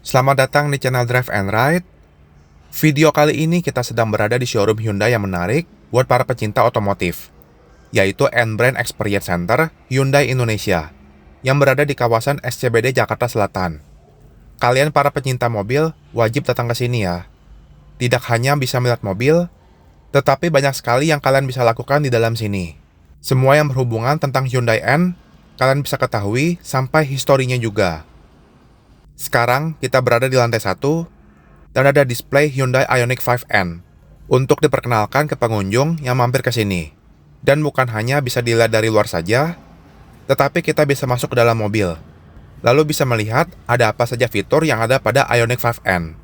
Selamat datang di channel Drive and Ride. Video kali ini kita sedang berada di showroom Hyundai yang menarik buat para pecinta otomotif, yaitu N-Brand Experience Center Hyundai Indonesia, yang berada di kawasan SCBD Jakarta Selatan. Kalian para pecinta mobil wajib datang ke sini ya. Tidak hanya bisa melihat mobil, tetapi banyak sekali yang kalian bisa lakukan di dalam sini. Semua yang berhubungan tentang Hyundai N, kalian bisa ketahui sampai historinya juga. Sekarang kita berada di lantai 1 dan ada display Hyundai Ioniq 5N untuk diperkenalkan ke pengunjung yang mampir ke sini. Dan bukan hanya bisa dilihat dari luar saja, tetapi kita bisa masuk ke dalam mobil. Lalu bisa melihat ada apa saja fitur yang ada pada Ioniq 5N.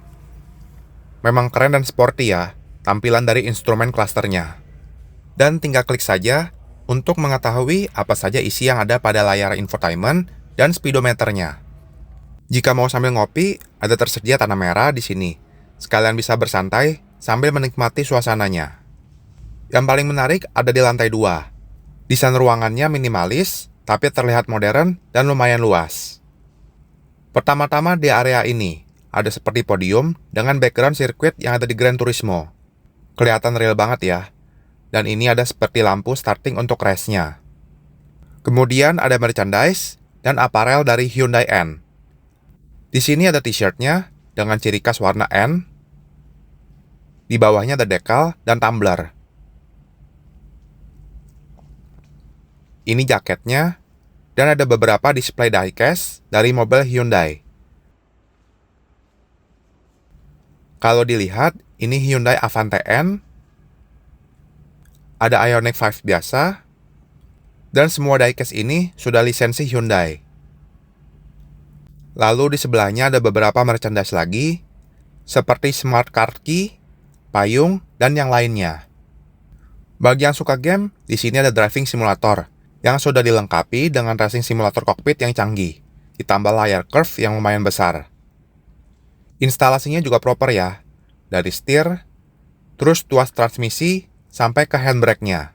Memang keren dan sporty ya, tampilan dari instrumen clusternya. Dan tinggal klik saja untuk mengetahui apa saja isi yang ada pada layar infotainment dan speedometernya. Jika mau sambil ngopi, ada tersedia tanah merah di sini. Sekalian bisa bersantai sambil menikmati suasananya. Yang paling menarik ada di lantai 2. Desain ruangannya minimalis, tapi terlihat modern dan lumayan luas. Pertama-tama di area ini, ada seperti podium dengan background sirkuit yang ada di Gran Turismo. Kelihatan real banget ya. Dan ini ada seperti lampu starting untuk race-nya. Kemudian ada merchandise dan aparel dari Hyundai N. Di sini ada t-shirtnya dengan ciri khas warna N. Di bawahnya ada decal dan tumbler. Ini jaketnya dan ada beberapa display diecast dari mobil Hyundai. Kalau dilihat, ini Hyundai Avante N. Ada Ioniq 5 biasa. Dan semua diecast ini sudah lisensi Hyundai. Lalu di sebelahnya ada beberapa merchandise lagi, seperti smart card key, payung, dan yang lainnya. Bagi yang suka game, di sini ada driving simulator, yang sudah dilengkapi dengan racing simulator cockpit yang canggih, ditambah layar curve yang lumayan besar. Instalasinya juga proper ya, dari setir, terus tuas transmisi, sampai ke handbrake-nya.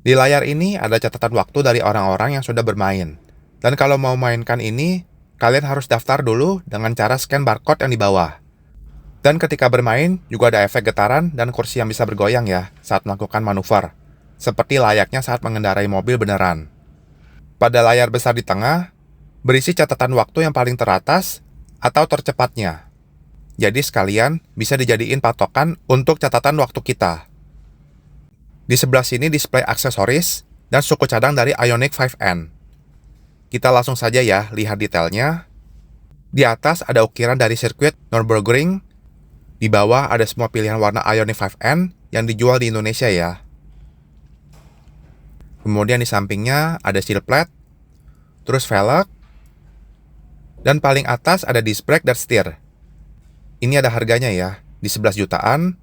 Di layar ini ada catatan waktu dari orang-orang yang sudah bermain, dan kalau mau mainkan ini, kalian harus daftar dulu dengan cara scan barcode yang di bawah. Dan ketika bermain, juga ada efek getaran dan kursi yang bisa bergoyang ya saat melakukan manuver, seperti layaknya saat mengendarai mobil beneran. Pada layar besar di tengah, berisi catatan waktu yang paling teratas atau tercepatnya. Jadi sekalian bisa dijadiin patokan untuk catatan waktu kita. Di sebelah sini display aksesoris dan suku cadang dari Ioniq 5N. Kita langsung saja ya lihat detailnya. Di atas ada ukiran dari sirkuit Nürburgring. Di bawah ada semua pilihan warna Ioniq 5N yang dijual di Indonesia ya. Kemudian di sampingnya ada seal plate, terus velg, dan paling atas ada disc brake dan setir. Ini ada harganya ya, di 11 jutaan.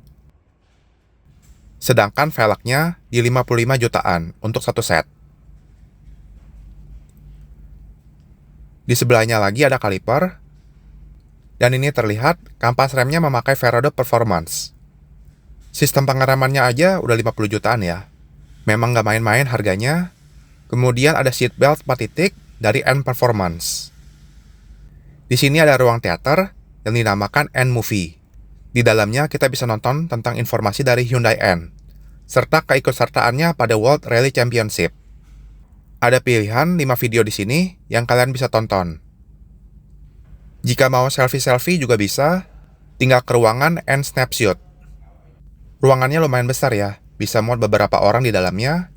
Sedangkan velgnya di 55 jutaan untuk satu set. Di sebelahnya lagi ada kaliper, dan ini terlihat kampas remnya memakai Ferrado Performance. Sistem pengeremannya aja udah 50 jutaan ya. Memang nggak main-main harganya. Kemudian ada seatbelt 4 titik dari N Performance. Di sini ada ruang teater yang dinamakan N Movie. Di dalamnya kita bisa nonton tentang informasi dari Hyundai N, serta keikutsertaannya pada World Rally Championship. Ada pilihan 5 video di sini yang kalian bisa tonton. Jika mau selfie-selfie juga bisa, tinggal ke ruangan N Snapshot. Ruangannya lumayan besar ya, bisa muat beberapa orang di dalamnya.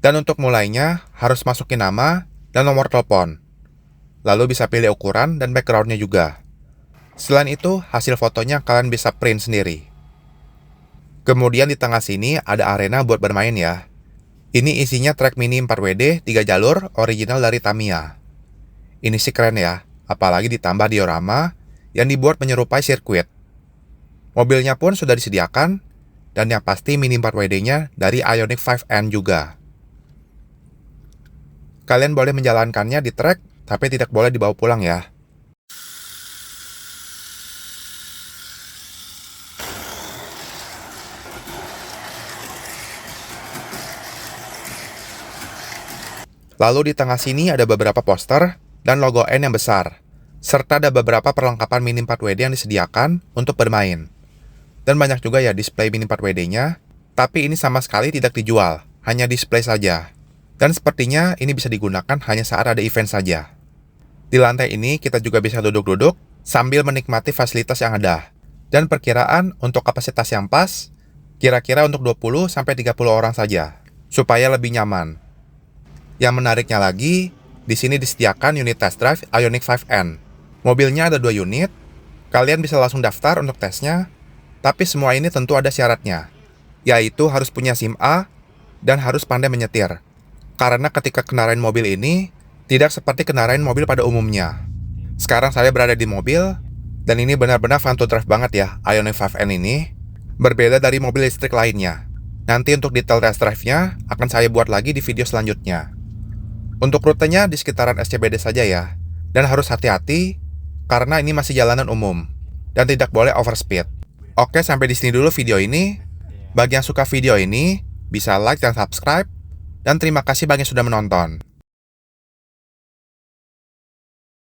Dan untuk mulainya, harus masukin nama dan nomor telepon. Lalu bisa pilih ukuran dan backgroundnya juga. Selain itu, hasil fotonya kalian bisa print sendiri. Kemudian di tengah sini ada arena buat bermain ya. Ini isinya trek mini 4WD 3 jalur original dari Tamiya. Ini sih keren ya, apalagi ditambah diorama yang dibuat menyerupai sirkuit. Mobilnya pun sudah disediakan, dan yang pasti mini 4WD-nya dari Ioniq 5N juga. Kalian boleh menjalankannya di trek, tapi tidak boleh dibawa pulang ya. Lalu di tengah sini ada beberapa poster dan logo N yang besar, serta ada beberapa perlengkapan Mini 4WD yang disediakan untuk bermain. Dan banyak juga ya display Mini 4WD-nya, tapi ini sama sekali tidak dijual, hanya display saja. Dan sepertinya ini bisa digunakan hanya saat ada event saja. Di lantai ini kita juga bisa duduk-duduk sambil menikmati fasilitas yang ada. Dan perkiraan untuk kapasitas yang pas, kira-kira untuk 20-30 orang saja, supaya lebih nyaman. Yang menariknya lagi, di sini disediakan unit test drive Ioniq 5N. Mobilnya ada 2 unit, kalian bisa langsung daftar untuk tesnya, tapi semua ini tentu ada syaratnya, yaitu harus punya SIM A dan harus pandai menyetir. Karena ketika kendaraan mobil ini, tidak seperti kendaraan mobil pada umumnya. Sekarang saya berada di mobil, dan ini benar-benar fun to drive banget ya, Ioniq 5N ini. Berbeda dari mobil listrik lainnya. Nanti untuk detail test drive-nya akan saya buat lagi di video selanjutnya. Untuk rutenya di sekitaran SCBD saja ya, dan harus hati-hati karena ini masih jalanan umum dan tidak boleh overspeed. Oke, sampai di sini dulu video ini. Bagi yang suka video ini, bisa like dan subscribe, dan terima kasih bagi yang sudah menonton.